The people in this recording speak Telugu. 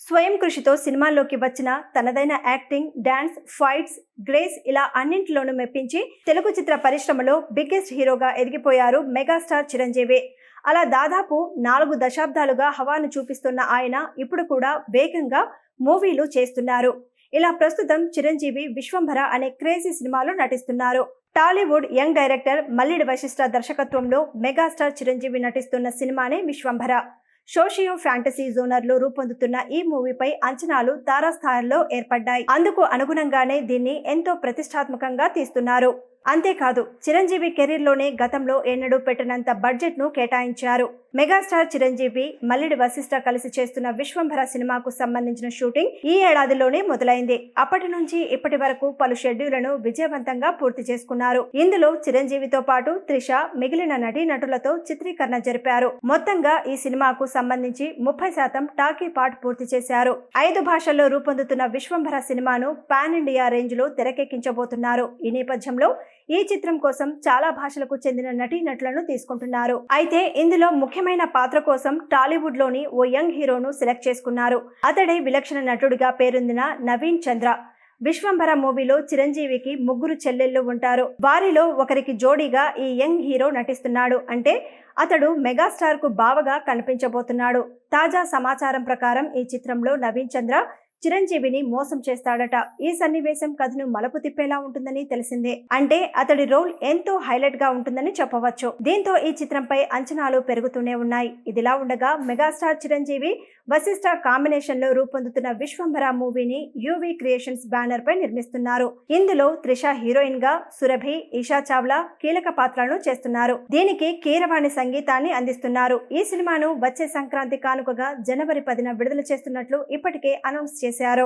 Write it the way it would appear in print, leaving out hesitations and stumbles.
స్వయం కృషితో సినిమాల్లోకి వచ్చిన తనదైన యాక్టింగ్, డాన్స్, ఫైట్స్, గ్రేస్ ఇలా అన్నింటిలోనూ మెప్పించి తెలుగు చిత్ర పరిశ్రమలో బిగ్గెస్ట్ హీరోగా ఎదిగిపోయారు మెగాస్టార్ చిరంజీవి. అలా దాదాపు 4 దశాబ్దాలుగా హవాను చూపిస్తున్న ఆయన ఇప్పుడు కూడా వేగంగా మూవీలు చేస్తున్నారు. ఇలా ప్రస్తుతం చిరంజీవి విశ్వంభర అనే క్రేజీ సినిమాలో నటిస్తున్నారు. టాలీవుడ్ యంగ్ డైరెక్టర్ మల్లిడి వశిష్ఠ దర్శకత్వంలో మెగాస్టార్ చిరంజీవి నటిస్తున్న సినిమానే విశ్వంభర. సోషియో ఫ్యాంటసీ జోనర్లో రూపొందుతున్న ఈ మూవీపై అంచనాలు తారాస్థాయిలో ఏర్పడ్డాయి. అందుకు అనుగుణంగానే దీన్ని ఎంతో ప్రతిష్టాత్మకంగా తీస్తున్నారు. అంతేకాదు, చిరంజీవి కెరీర్లోనే గతంలో ఎన్నడూ పెట్టినంత బడ్జెట్ ను కేటాయించారు. మెగాస్టార్ చిరంజీవి, మల్లిడి వశిష్ఠ కలిసి చేస్తున్న విశ్వంభర సినిమాకు సంబంధించిన షూటింగ్ ఈ ఏడాదిలోనే మొదలైంది. అప్పటి నుంచి ఇప్పటి వరకు పలు షెడ్యూళ్లను విజయవంతంగా పూర్తి చేసుకున్నారు. ఇందులో చిరంజీవితో పాటు త్రిష, మిగిలిన నటీనటులతో చిత్రీకరణ జరిపారు. మొత్తంగా ఈ సినిమాకు సంబంధించి 30% టాకీ పార్ట్ పూర్తి చేశారు. 5 భాషల్లో రూపొందుతున్న విశ్వంభర సినిమాను పాన్ ఇండియా రేంజ్ లో తెరకెక్కించబోతున్నారు. ఈ నేపథ్యంలో ఈ చిత్రం కోసం చాలా భాషలకు చెందిన నటీనటులను తీసుకుంటున్నారు. అయితే ఇందులో ముఖ్యమైన పాత్ర కోసం టాలీవుడ్ లోని ఓ యంగ్ హీరోను సెలెక్ట్ చేసుకున్నారు. అతడే విలక్షణ నటుడిగా పేరొందిన నవీన్ చంద్ర. విశ్వంభర మూవీలో చిరంజీవికి 3 చెల్లెళ్ళు ఉంటారు. వారిలో ఒకరికి జోడీగా ఈ యంగ్ హీరో నటిస్తున్నాడు. అంటే అతడు మెగాస్టార్ కు బావగా కనిపించబోతున్నాడు. తాజా సమాచారం ప్రకారం ఈ చిత్రంలో నవీన్ చంద్ర చిరంజీవిని మోసం చేస్తాడట. ఈ సన్నివేశం కథను మలుపు తిప్పేలా ఉంటుందని తెలిసిందే. అంటే అతడి రోల్ ఎంతో హైలైట్ గా ఉంటుందని చెప్పవచ్చు. దీంతో ఈ చిత్రంపై అంచనాలు పెరుగుతూనే ఉన్నాయి. ఇదిలా ఉండగా మెగాస్టార్ చిరంజీవి, వశిష్ఠ కాంబినేషన్ లో రూపొందుతున్న విశ్వంభర మూవీని యువి క్రియేషన్స్ బ్యానర్ పై నిర్మిస్తున్నారు. ఇందులో త్రిష హీరోయిన్ గా, సురభి, ఈషా చావ్లా కీలక పాత్రలను చేస్తున్నారు. దీనికి కీరవాణి సంగీతాన్ని అందిస్తున్నారు. ఈ సినిమాను వచ్చే సంక్రాంతి కానుకగా జనవరి 10న విడుదల చేస్తున్నట్లు ఇప్పటికే అనౌన్స్ చేశారు.